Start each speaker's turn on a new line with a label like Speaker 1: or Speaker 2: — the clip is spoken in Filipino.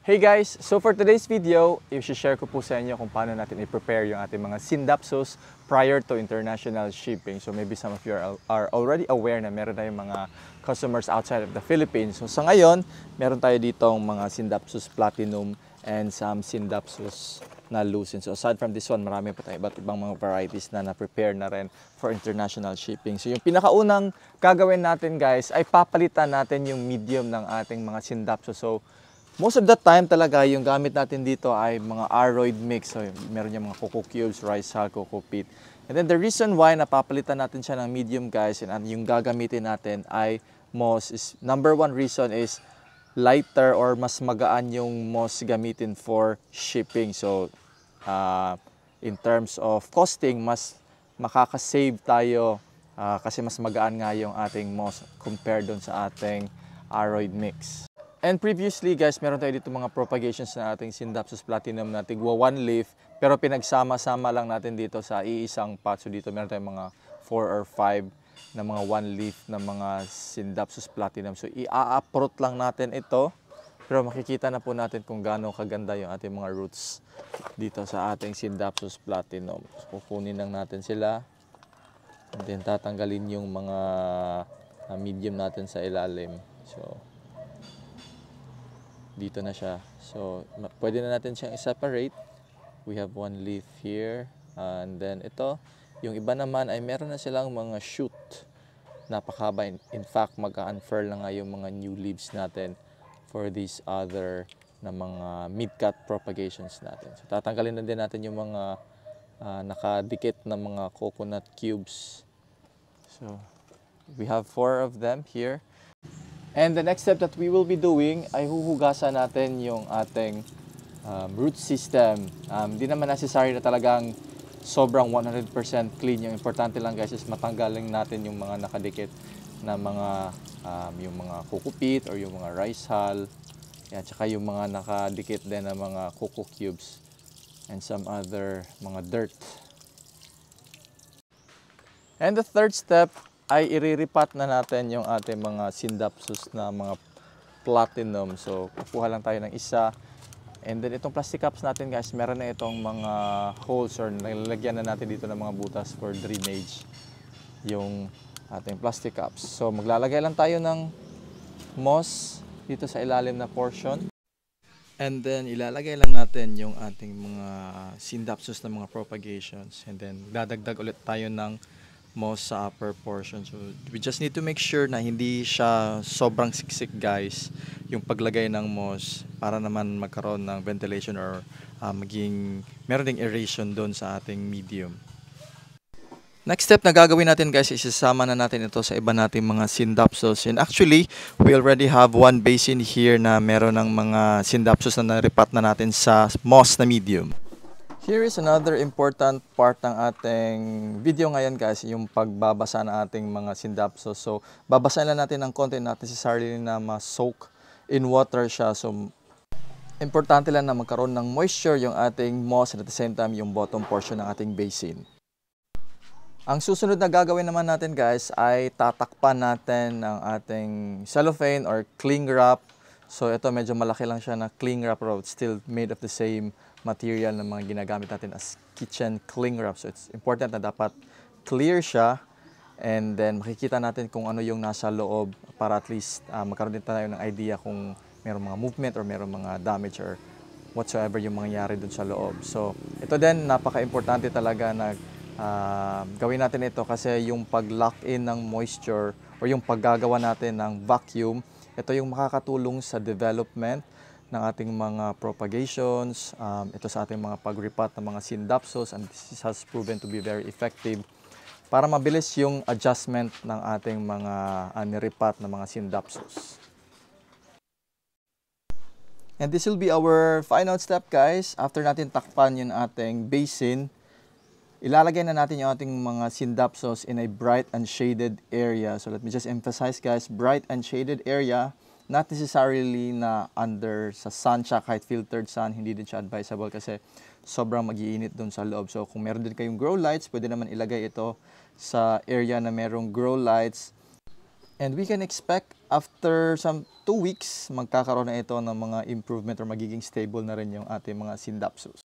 Speaker 1: Hey guys! So for today's video, i-share ko po sa inyo kung paano natin i-prepare yung ating mga Syndapsus prior to international shipping. So maybe some of you are already aware na meron tayong mga customers outside of the Philippines. So sa ngayon, meron tayo ditong mga Syndapsus Platinum and some Syndapsus na Lucent. So aside from this one, marami pa tayo iba't ibang mga varieties na na-prepare na rin for international shipping. So yung pinakaunang gagawin natin guys, ay papalitan natin yung medium ng ating mga Syndapsus. So most of the time talaga yung gamit natin dito ay mga aroid mix. So meron yung mga coco cubes, rice hull, coco peat. And then the reason why napapalitan natin siya ng medium guys and yung gagamitin natin ay moss is number one reason is lighter or mas magaan yung moss gamitin for shipping. So in terms of costing, mas makaka-save tayo kasi mas magaan nga yung ating moss compared dun sa ating aroid mix. And previously guys, meron tayo dito mga propagations na ating Syndapsus Platinum na tigwa 1 leaf, pero pinagsama-sama lang natin dito sa iisang pot. So dito meron tayong mga 4 or 5 na mga 1 leaf na mga Syndapsus Platinum. So i-uproot lang natin ito, pero makikita na po natin kung gaano kaganda yung ating mga roots dito sa ating Syndapsus Platinum. So kukunin lang natin sila, and then tatanggalin yung mga medium natin sa ilalim. So dito na siya. So, pwede na natin siyang i-separate. We have 1 leaf here. And then ito, yung iba naman ay meron na silang mga shoot. Napakahaba. In fact, mag-unfurl na nga yung mga new leaves natin for these other na mga mid-cut propagations natin. So, tatanggalin na din natin yung mga nakadikit na mga coconut cubes. So, we have 4 of them here. And the next step that we will be doing ay huhugasan natin yung ating root system. Di naman necessary na talagang sobrang 100% clean. Yung importante lang guys is matanggalin natin yung mga nakadikit na mga yung mga coco peat or yung mga rice hull. Yan, tsaka yung mga nakadikit din na mga coco cubes and some other mga dirt. And the third step ay iriripat na natin yung ating mga Syndapsus na mga Platinum. So, kukuha lang tayo ng isa. And then, itong plastic cups natin guys, meron na itong mga holes or nalagyan na natin dito ng mga butas for drainage yung ating plastic cups. So, maglalagay lang tayo ng moss dito sa ilalim na portion. And then, ilalagay lang natin yung ating mga Syndapsus na mga propagations. And then, dadagdag ulit tayo ng moss sa upper portion. So we just need to make sure na hindi siya sobrang siksik guys yung paglagay ng moss para naman magkaroon ng ventilation or meron ding aeration doon sa ating medium. Next step na gagawin natin guys is isasama na natin ito sa iba nating mga Syndapsus. And actually, we already have one basin here na meron ng mga Syndapsus na naripat na natin sa moss na medium. Here is another important part ng ating video ngayon guys, yung pagbabasa ng ating mga Syndapsus. So, babasahin lang natin ng konti, not necessarily na ma-soak in water siya. So, importante lang na magkaroon ng moisture yung ating moss and at the same time yung bottom portion ng ating basin. Ang susunod na gagawin naman natin guys ay tatakpan natin ng ating cellophane or cling wrap. So, ito medyo malaki lang siya na cling wrap rope, still made of the same material na mga ginagamit natin as kitchen cling wrap. So it's important na dapat clear siya and then makikita natin kung ano yung nasa loob para at least magkaroon din tayo ng idea kung mayroong mga movement or mayroong mga damage or whatsoever yung mangyayari dun sa loob. So ito din, napaka-importante talaga na gawin natin ito kasi yung pag-lock in ng moisture or yung paggagawa natin ng vacuum, ito yung makakatulong sa development ng ating mga propagations, ito sa ating mga pagripat ng mga Syndapsus, and this has proven to be very effective para mabilis yung adjustment ng ating mga niripat na mga Syndapsus. And this will be our final step guys. After natin takpan yung ating basin, ilalagay na natin yung ating mga Syndapsus in a bright and shaded area. So let me just emphasize guys, bright and shaded area. Not necessarily na under sa sun siya, kahit filtered sun, hindi din siya advisable kasi sobrang mag-iinit doon sa loob. So kung meron din kayong grow lights, pwede naman ilagay ito sa area na merong grow lights. And we can expect after some 2 weeks, magkakaroon na ito ng mga improvement or magiging stable na rin yung ating mga Syndapsus.